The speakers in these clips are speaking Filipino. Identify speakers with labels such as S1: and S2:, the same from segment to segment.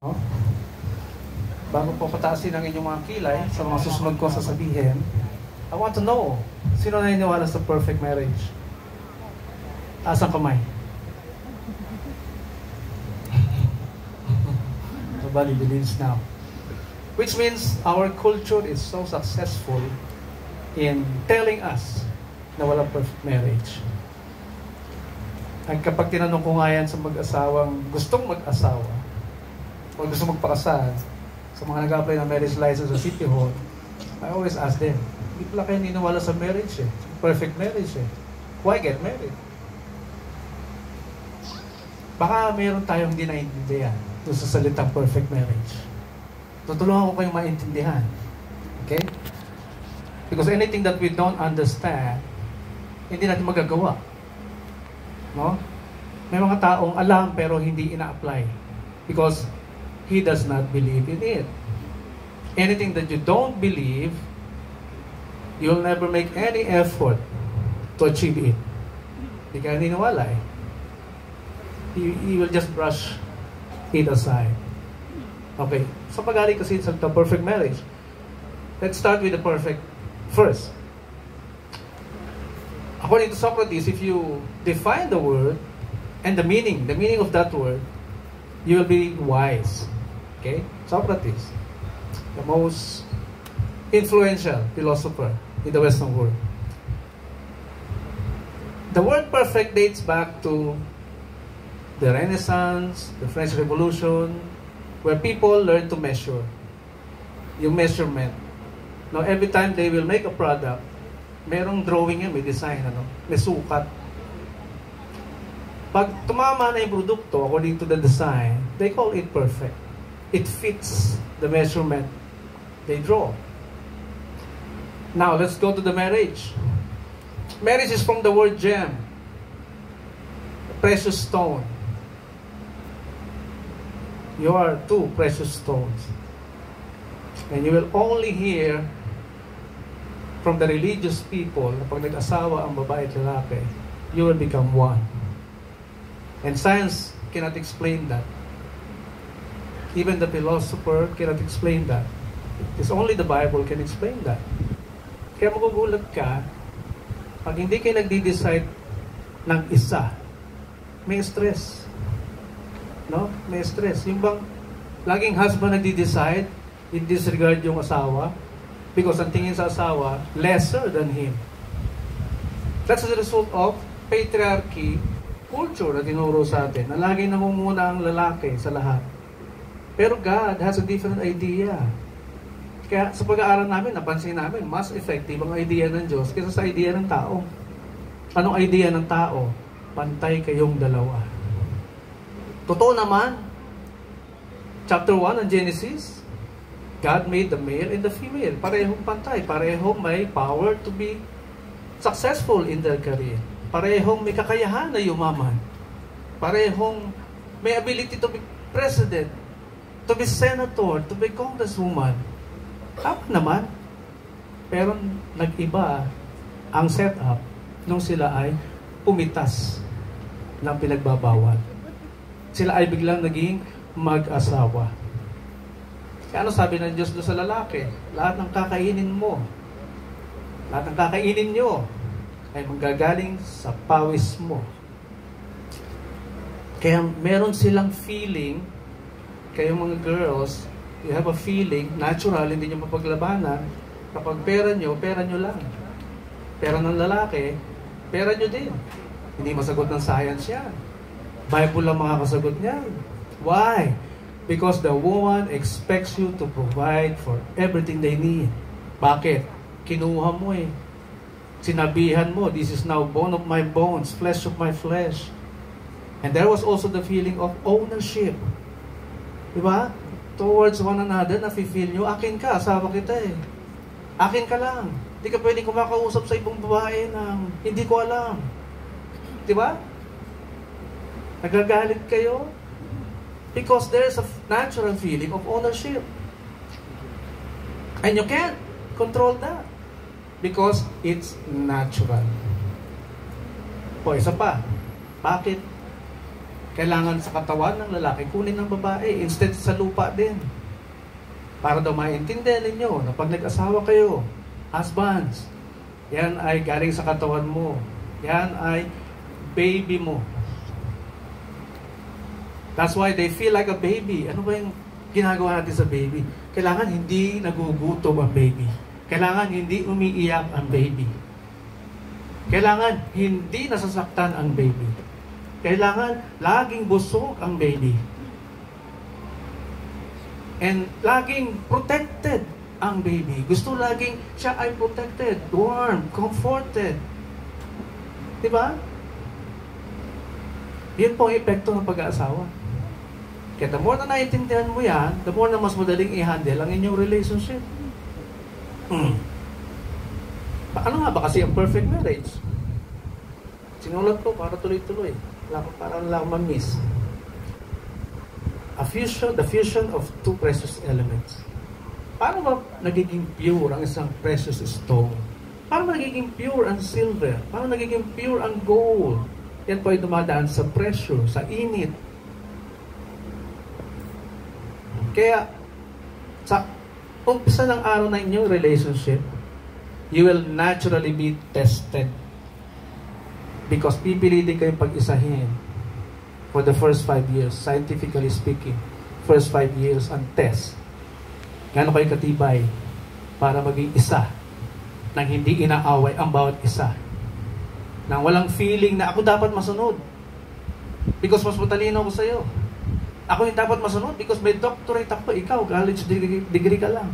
S1: No? Bago po pataasin ang inyong mga kilay sa mga susunod ko sasabihin, I want to know, sino naniniwala sa perfect marriage? Taas ang kamay. Nobody believes now. Which means our culture is so successful in telling us na walang perfect marriage. At kapag tinanong ko nga yan sa mag-asawang gustong mag-asawa o gusto magpakasal, sa mga nag-apply ng marriage license sa City Hall, I always ask them, hindi pala kayo niniwala sa marriage eh. Perfect marriage eh. Why get married? Baka meron tayong hindi naiintindihan doon sa salitang perfect marriage. Tutulungan ko kayong maintindihan. Okay? Because anything that we don't understand, hindi natin magagawa. No? May mga taong alam pero hindi ina-apply. Because he does not believe in it. Anything that you don't believe, you'll never make any effort to achieve it. Hindi ka niniwala eh. You will just brush it aside. Okay. So pag-aari kasi sa perfect marriage, let's start with the perfect first. According to Socrates, if you define the word and the meaning of that word, you will be wise. Okay? Socrates, the most influential philosopher in the Western world. The word perfect dates back to the Renaissance, the French Revolution, where people learn to measure. Yung measurement. Now, every time they will make a product, merong drawing yan, may design, may sukat. Pag tumama na yung produkto, according to the design, they call it perfect. It fits the measurement they draw. Now, let's go to the marriage. Marriage is from the word gem, a precious stone. You are two precious stones. And you will only hear from the religious people na pag nag-asawa ang babae at lalaki, you will become one. And science cannot explain that. Even the philosopher cannot explain that. It's only the Bible can explain that. Kaya magugulat ka, pag hindi kayo nagdi-decide ng isa, may stress. No? May stress. Yung bang laging husband nagdi-decide, in disregard yung asawa, because ang tingin sa asawa, lesser than him. That's the result of patriarchy culture na tinuro sa atin, na laging namumuna ang lalaki sa lahat. Pero God has a different idea. Kaya sa pag-aaral namin, napansin namin, mas effective ang idea ng Diyos kaysa sa idea ng tao. Anong idea ng tao? Pantay kayong dalawa. Totoo naman, chapter 1 ng Genesis, God made the male and the female. Parehong pantay. Parehong may power to be successful in their career. Parehong may kakayahan na yumaman. Parehong may ability to be president, to be senator, to be congresswoman. Tama naman. Pero nag-iba ang setup nung sila ay pumitas ng pinagbabawal. Sila ay biglang naging mag-asawa. Kaya ano sabi ng Diyos doon sa lalaki? Lahat ng kakainin mo, lahat ng kakainin nyo, ay manggagaling sa pawis mo. Kaya meron silang feeling, kayong mga girls, you have a feeling, natural, hindi nyo mapaglabanan, kapag pera nyo lang. Pera ng lalaki, pera nyo din. Hindi masagot ng science yan. Bible lang makakasagot niyan. Why? Because the woman expects you to provide for everything they need. Bakit? Kinuha mo eh. Sinabihan mo, this is now bone of my bones, flesh of my flesh. And there was also the feeling of ownership. Diba? Towards one another, nafe-feel nyo, akin ka, asawa kita eh. Akin ka lang. Hindi ka pwedeng kumakausap sa ibang babae na hindi ko alam. Diba? Nagagalit kayo? Because there is a natural feeling of ownership. And you can't control that. Because it's natural. O, isa pa. Bakit Kailangan sa katawan ng lalaki, kunin ng babae, instead sa lupa din. Para daw maintindihan ninyo na pag nag-asawa kayo, husbands, yan ay galing sa katawan mo. Yan ay baby mo. That's why they feel like a baby. Ano ba yung ginagawa natin sa baby? Kailangan hindi nagugutom ang baby. Kailangan hindi umiiyak ang baby. Kailangan hindi nasasaktan ang baby. Kailangan laging busog ang baby. And laging protected ang baby. Gusto laging siya ay protected, warm, comforted. Diba? Yun po ang epekto ng pag-aasawa. Kaya the more na naiintindihan mo yan, the more na mas madaling i-handle ang inyong relationship. Ano nga ba kasi ang perfect marriage? Sinulat ko para tuloy-tuloy. Para lang ma-miss. The fusion of two precious elements. Paano ba nagiging pure ang isang precious stone? Paano nagiging pure ang silver? Paano nagiging pure ang gold? Yan po ay dumadaan sa pressure, sa init. Kaya, sa umpisa ng araw na inyong relationship, you will naturally be tested. Because pipilitin kayong pag-isahin for the first 5 years, scientifically speaking. First 5 years ang test. Gano'n kayo katibay para maging isa nang hindi inaaway ang bawat isa. Nang walang feeling na ako dapat masunod because mas matalino ako sa'yo. Ako yung dapat masunod because may doctorate ako, ikaw, college degree ka lang.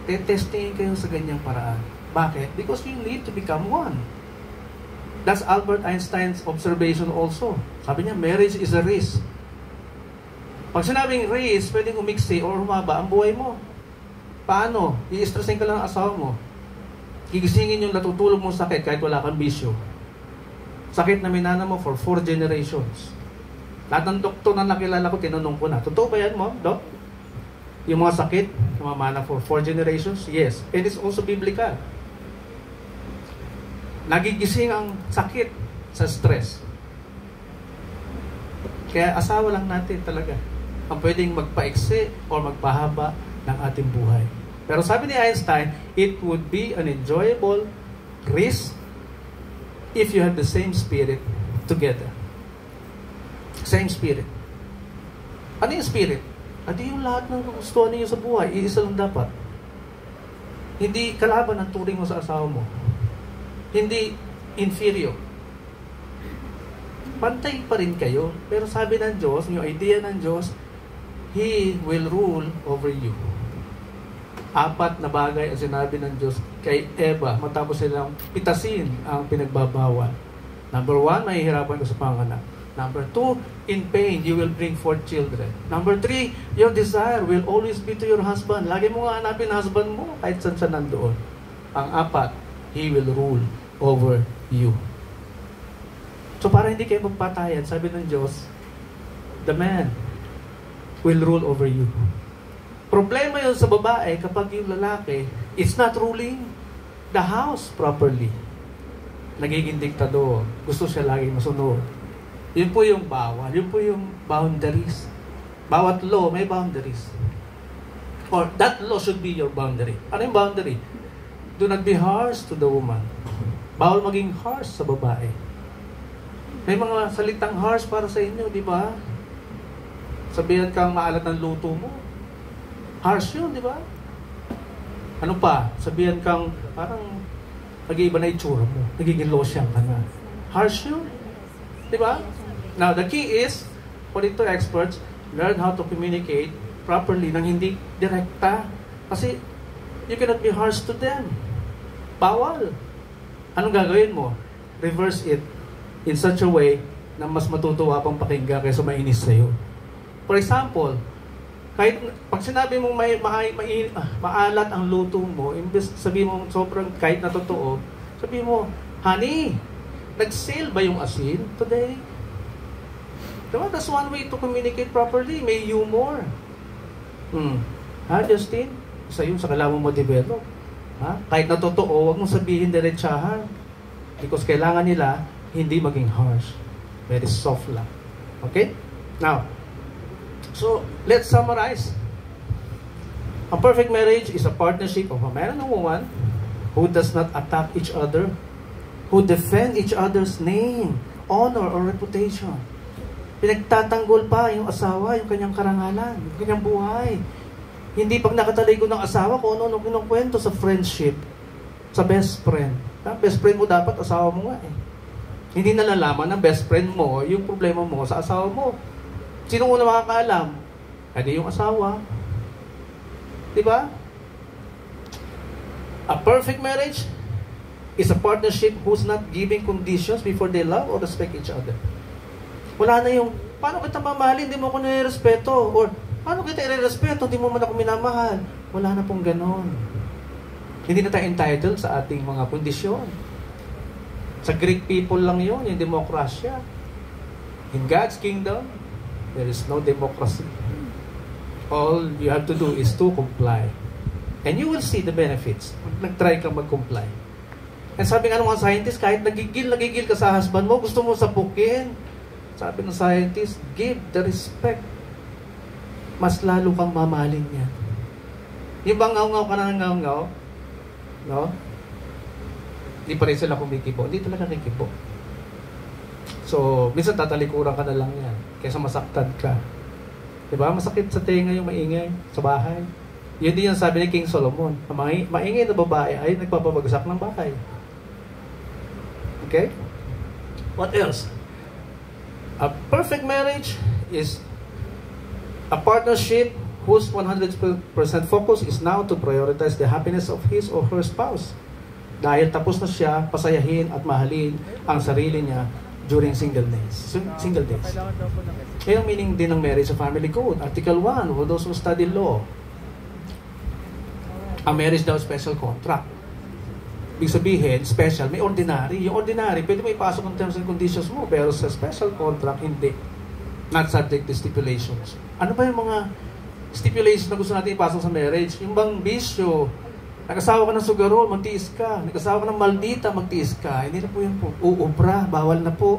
S1: Testingin kayo sa ganyang paraan. Bakit? Because you need to become one. That's Albert Einstein's observation also. Sabi niya, marriage is a race. Pag sinabing race, pwedeng umiksi or humaba ang buhay mo. Paano? I-stressin ka lang ang asawa mo. Gigisingin yung natutulog mong sakit kahit wala kang bisyo. Sakit na minana mo for 4 generations. Lahat ng doktor na nakilala ko, tinanong ko na, totoo ba yan mo, Doc? Yung mga sakit, namamana for 4 generations? Yes. It is also biblical. Nagigising ang sakit sa stress. Kaya asawa lang natin talaga ang pwedeng magpaiksi o magpahaba ng ating buhay. Pero sabi ni Einstein, it would be an enjoyable risk if you have the same spirit together. Same spirit. Ano yung spirit? Adi yung lahat ng gusto niyo sa buhay, iisa lang dapat. Hindi kalaban ang turing mo sa asawa mo. Hindi inferior. Pantay pa rin kayo, pero sabi ng Diyos, yung idea ng Diyos, He will rule over you. 4 na bagay ang sinabi ng Diyos kay Eva matapos silang pitasin ang pinagbabawal. Number 1, mahihirapan ka sa panganak. Number 2, in pain, you will bring forth children. Number 3, your desire will always be to your husband. Lagi mo nga hanapin husband mo kahit saan siya nandoon. Ang 4, He will rule over you. So para hindi kayo magpatayan, sabi ng Diyos, the man will rule over you. Problema yun sa babae kapag yung lalaki is not ruling the house properly. Nagiging diktador. Gusto siya laging masunod. Yun po yung bawal. Yun po yung boundaries. Bawat law may boundaries. Or that law should be your boundary. Ano yung boundary? Do not be harsh to the woman. Bawal maging harsh sa babae. May mga salitang harsh para sa inyo, di ba? Sabihan kang maalat ng luto mo. Harsh yun, di ba? Ano pa? Sabihan kang parang nag-iiba na itsura mo. Nagiging losyang ka na. Harsh yun. Di ba? Now, the key is, according to experts, learn how to communicate properly nang hindi direkta. Kasi, you cannot be harsh to them. Bawal. Anong gagawin mo? Reverse it in such a way na mas matutuwa pang pakinggan kaysa mainis sa'yo. For example, kahit pag sinabi mong maalat ang luto mo, imbes sabi mo sobrang kahit na totoo, sabi mo, honey, nag-sale ba yung asin today? Diba? That's one way to communicate properly. May humor. Ha, Justin? Isa yun sa kailangan mo develop. Ha? Kahit na totoo, huwag mong sabihin diretsahan. Because kailangan nila hindi maging harsh. Very soft lang. Okay? Now, so let's summarize. A perfect marriage is a partnership of a man and a woman who does not attack each other, who defend each other's name, honor, or reputation. Pinagtatanggol pa yung asawa, yung kanyang karangalan, yung kanyang buhay. Hindi pag nakatalikod ng asawa kung ano kinukwento sa friendship, sa best friend. Best friend mo dapat, asawa mo nga eh. Hindi nalalaman ng best friend mo yung problema mo sa asawa mo. Sino una makakaalam? Hindi yung asawa. Diba? A perfect marriage is a partnership who's not giving conditions before they love or respect each other. Wala na yung, paano kita mamahalin, hindi mo ako nire-respeto? Or, paano kita i-respeto, hindi mo man ako minamahal? Wala na pong ganon. Hindi na tayo entitled sa ating mga kondisyon. Sa Greek people lang yun, yung demokrasya. In God's kingdom, there is no democracy. All you have to do is to comply. And you will see the benefits. Nag-try kang mag-comply. And sabi nga ng mga scientists, kahit nagigil ka sa husband mo, gusto mo sapukin. Sabi ng scientist, give the respect. Mas lalo kang mamahalin niya. Yung bang ngaw-ngaw ka na ngaw-ngaw? No? Hindi pa rin sila kumikibo. Hindi talaga kikibo. So, minsan tatalikuran ka na lang yan. Kaysa masaktan ka. Diba? Masakit sa tenga yung maingay sa bahay. Yun din yung sabi ni King Solomon. Ang maingay na babae ay nagpapabagsak ng bahay. Okay? What else? A perfect marriage is a partnership whose 100% focus is now to prioritize the happiness of his or her spouse. Dahil tapos na siya pasayahin at mahalin ang sarili niya during single days. Kaya yung meaning din ng marriage sa family code. Article 1, for those who study law. Ang marriage daw special contract. Ibig sabihin, special, may ordinary. Yung ordinary, pwede mo ipasok ang terms and conditions mo, pero sa special contract, hindi. Not subject to stipulations. Ano ba yung mga stipulations na gusto natin ipasok sa marriage? Yung bang bisyo, nag-asawa ka ng sugarol, magtiis ka. Nag-asawa ka ng maldita, magtiis ka. Hindi na po yung po. Uubra, bawal na po.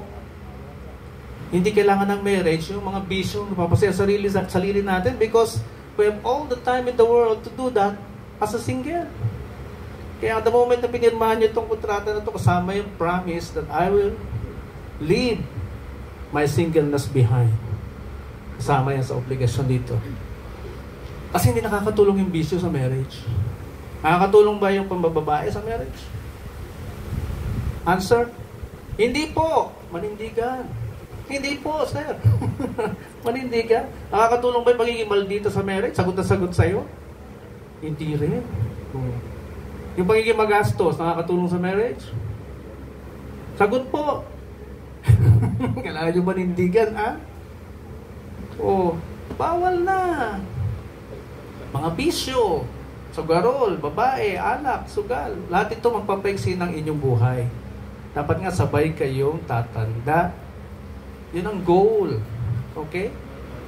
S1: Hindi kailangan ng marriage yung mga bisyo napapasaya sarili natin because we have all the time in the world to do that as a single. Kaya at the moment na pinirmahan niyo itong kontrata na ito, kasama yung promise that I will leave my singleness behind. Kasama yan sa obligasyon dito. Kasi hindi nakakatulong yung bisyo sa marriage. Nakakatulong ba yung pambababae sa marriage? Answer? Hindi po. Manindigan. Hindi po, sir. Manindigan. Nakakatulong ba yung pagiging maldita sa marriage? Sagot na sagot sa'yo? Hindi rin. Yung pagiging magastos, nakakatulong sa marriage? Sagot po. Kailangan yung manindigan, ha? Oh, bawal na. Mga bisyo, sugarol, babae, alak, sugal. Lahat ito magpapaiksi ng inyong buhay. Dapat nga sabay kayong tatanda. Yun ang goal. Okay?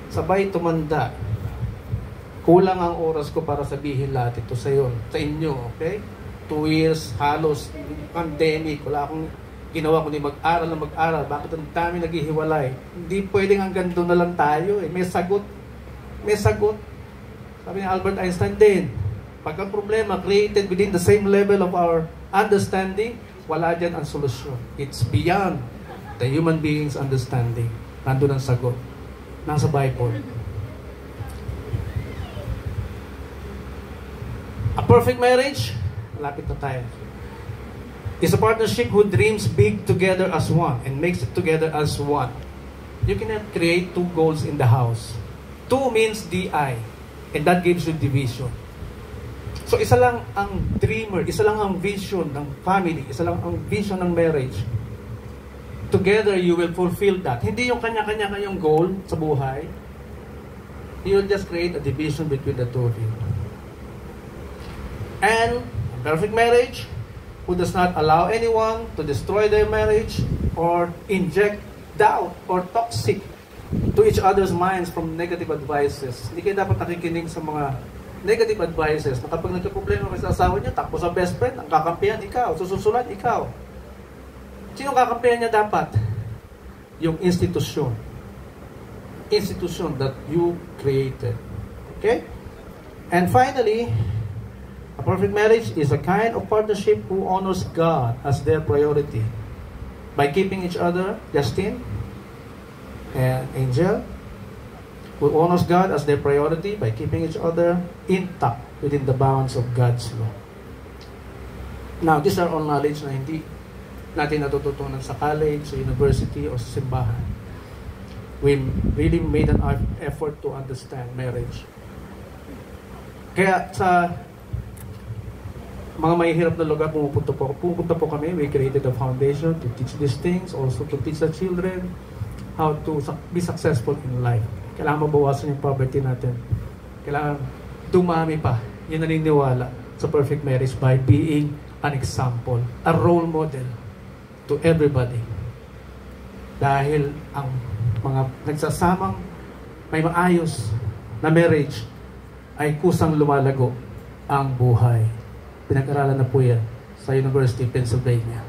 S1: Sabay tumanda. Kulang ang oras ko para sabihin lahat ito sa inyo. Okay? 2 years, halos, pandemic, wala akong ginawa kundi mag-aral na mag-aral. Bakit ang dami naghihiwalay? Hindi pwedeng hanggang doon na lang tayo. May sagot. May sagot. Sabi ni Albert Einstein din, pag ang problema created within the same level of our understanding, wala dyan ang solusyon. It's beyond the human being's understanding. Nandun ang sagot. Nasa Bible. A perfect marriage, malapit na tayo, is a partnership who dreams big together as one and makes it together as one. You cannot create 2 goals in the house. 2 means DI, and that gives you division. So isa lang ang dreamer, isa lang ang vision ng family, isa lang ang vision ng marriage. Together, you will fulfill that. Hindi yung kanya-kanya kayong goal sa buhay. You will just create a division between the 2 of you. And a perfect marriage who does not allow anyone to destroy their marriage or inject doubt or toxic to each other's minds from negative advices. Hindi kayo dapat nakikinig sa mga negative advices na kapag nagka-problema kayo sa asawa niyo, takbo sa best friend, ang kakampihan ikaw, sususulat ikaw. Sino kakampihan niya dapat? Yung institusyon. institution that you created. Okay? And finally, a perfect marriage is a kind of partnership who honors God as their priority by keeping each other, Justin and Angel, who honors God as their priority by keeping each other intact within the bounds of God's law. Now, these are all knowledge na hindi natin natututunan sa college, sa university, o sa simbahan. We really made an effort to understand marriage. Kaya sa mga mahihirap na lugar, pupunta po kami. We created a foundation to teach these things, also to teach the children how to be successful in life. Kailangan mabawasan yung poverty natin. Kailangan dumami pa yung naniniwala sa perfect marriage by being an example, a role model to everybody. Dahil ang mga nagsasamang may maayos na marriage ay kusang lumalago ang buhay. Pinag-aralan na po yan sa University of Pennsylvania.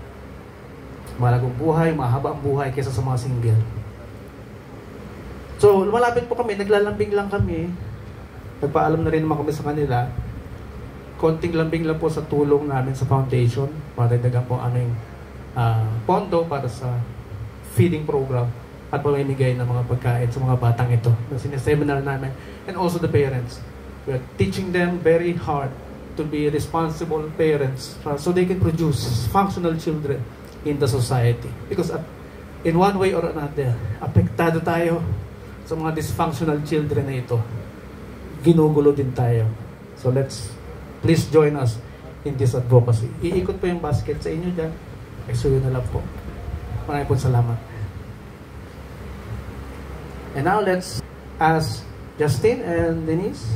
S1: Malagong buhay, mahaba ang buhay kaysa sa mga single. So, lumalapit po kami, naglalambing lang kami. Nagpaalam na rin naman kami sa kanila. Konting lambing lang po sa tulong namin sa foundation. Madagdagan po aming pondo para sa feeding program at pamimigay ng mga pagkain sa mga batang ito na sineseminar namin. And also the parents. We are teaching them very hard to be responsible parents so they can produce functional children in the society. Because in one way or another, apektado tayo sa mga dysfunctional children na ito. Ginugulo din tayo. So please join us in this advocacy. Iikot po yung basket sa inyo dyan. Exuyo na lang po. Maraming po salamat. And now let's ask Justin and Denise.